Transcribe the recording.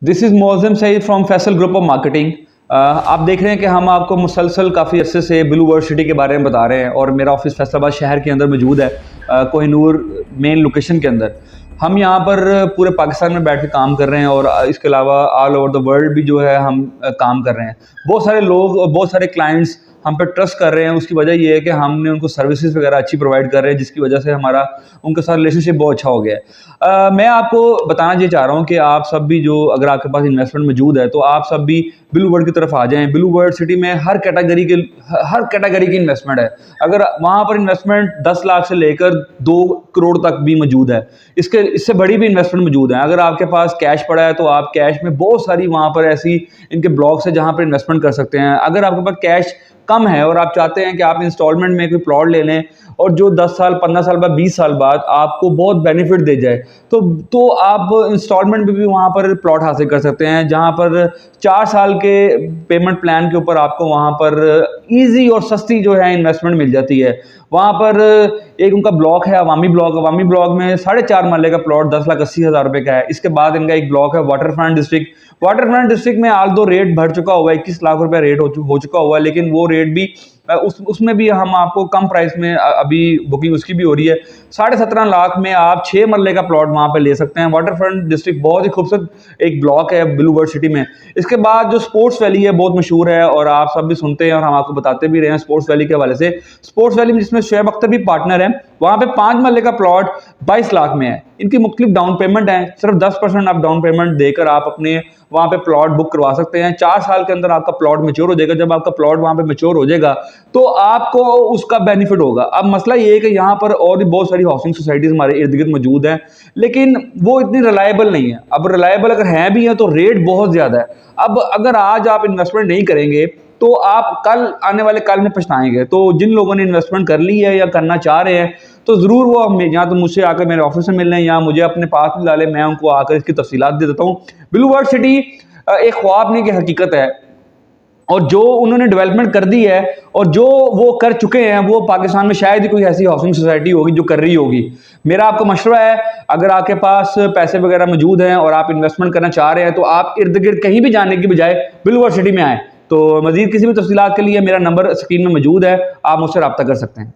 This is Mauzam Saeed from Faisal group of marketing. आप देख रहे हैं कि हम आपको मुसलसल काफ़ी अरसे से ब्लू वर्ल्ड सिटी के बारे में बता रहे हैं और मेरा ऑफिस फैसलाबाद शहर के अंदर मौजूद है, कोहिनूर मेन लोकेशन के अंदर। हम यहाँ पर पूरे पाकिस्तान में बैठ के काम कर रहे हैं और इसके अलावा ऑल ओवर द वर्ल्ड भी जो है हम काम कर रहे हैं। बहुत सारे लोग और बहुत सारे क्लाइंट्स हम पे ट्रस्ट कर रहे हैं। उसकी वजह ये है कि हमने उनको सर्विसेज वगैरह अच्छी प्रोवाइड कर रहे हैं, जिसकी वजह से हमारा उनके साथ रिलेशनशिप बहुत अच्छा हो गया है। मैं आपको बताना ये चाह रहा हूँ कि आप सब भी जो अगर आपके पास इन्वेस्टमेंट मौजूद है तो आप सब भी ब्लू वर्ल्ड की तरफ आ जाएं। ब्लू वर्ल्ड सिटी में हर कैटेगरी की इन्वेस्टमेंट है। अगर वहाँ पर इन्वेस्टमेंट 10 लाख से लेकर 2 करोड़ तक भी मौजूद है। इससे बड़ी भी इन्वेस्टमेंट मौजूद है। अगर आपके पास कैश पड़ा है तो आप कैश में बहुत सारी वहाँ पर ऐसी इनके ब्लॉक्स है जहाँ पर इन्वेस्टमेंट कर सकते हैं। अगर आपके पास कैश कम है और आप चाहते हैं कि आप इंस्टॉलमेंट में कोई प्लॉट ले लें और जो 10 साल 15 साल बाद 20 साल बाद आपको बहुत बेनिफिट दे जाए तो आप इंस्टॉलमेंट में भी वहाँ पर प्लॉट हासिल कर सकते हैं, जहाँ पर 4 साल के पेमेंट प्लान के ऊपर आपको वहाँ पर इजी और सस्ती जो है इन्वेस्टमेंट मिल जाती है। वहाँ पर एक उनका ब्लॉक है अवामी ब्लॉक में 4.5 मरले का प्लॉट 10,80,000 रुपये का है। इसके बाद इनका एक ब्लॉक है वाटरफ्रंट डिस्ट्रिक्ट में आल दो रेट बढ़ चुका हुआ है, 21 लाख रुपए रेट हो चुका हुआ है, लेकिन वो रेट भी उसमें भी हम आपको कम प्राइस में अभी बुकिंग उसकी भी हो रही है। 17.5 लाख में आप 6 मरले का प्लॉट वहाँ पे ले सकते हैं। वाटरफ्रंट डिस्ट्रिक्ट बहुत ही खूबसूरत एक ब्लॉक है ब्लू वर्ल्ड सिटी में। इसके बाद जो स्पोर्ट्स वैली है बहुत मशहूर है और आप सब भी सुनते हैं और हम आपको बताते भी रहे हैं स्पोर्ट्स वैली के हवाले से। स्पोर्ट्स वैली में जिसमें शुएब अख्तर भी पार्टनर है, वहाँ पे 5 मरले का प्लॉट 22 लाख में है। इनकी मुख्तलिफ डाउन पेमेंट है, सिर्फ 10% आप डाउन पेमेंट देकर आप अपने वहाँ पे प्लॉट बुक करवा सकते हैं। 4 साल के अंदर आपका प्लॉट मैच्योर हो जाएगा। जब आपका प्लॉट वहाँ पे मैच्योर हो जाएगा तो आपको उसका बेनिफिट होगा। अब मसला ये है कि यहाँ पर और भी बहुत सारी हाउसिंग सोसाइटीज हमारे इर्द गिर्द मौजूद हैं, लेकिन वो इतनी रिलायबल नहीं है। अब रिलायबल अगर हैं भी हैं तो रेट बहुत ज़्यादा है। अब अगर आज आप इन्वेस्टमेंट नहीं करेंगे तो आप आने वाले कल में पछताएंगे। तो जिन लोगों ने इन्वेस्टमेंट कर ली है या करना चाह रहे हैं तो ज़रूर वो हमें या तो मुझसे आकर मेरे ऑफिस में मिल लें या मुझे अपने पास में ला लें, मैं उनको आकर इसकी तफसीलात दे देता हूँ। ब्लू वर्ल्ड सिटी एक ख्वाब नहीं कि हकीकत है, और जो उन्होंने डेवलपमेंट कर दी है और जो वो कर चुके हैं वो पाकिस्तान में शायद ही कोई ऐसी हाउसिंग सोसाइटी होगी जो कर रही होगी। मेरा आपको मशवरा है, अगर आपके पास पैसे वगैरह मौजूद हैं और आप इन्वेस्टमेंट करना चाह रहे हैं तो आप इर्द गिर्द कहीं भी जाने की बजाय ब्लू वर्ल्ड सिटी में आएँ। तो मज़ीद किसी भी तफसीलात के लिए मेरा नंबर स्क्रीन में मौजूद है, आप मुझसे रब्ता कर सकते हैं।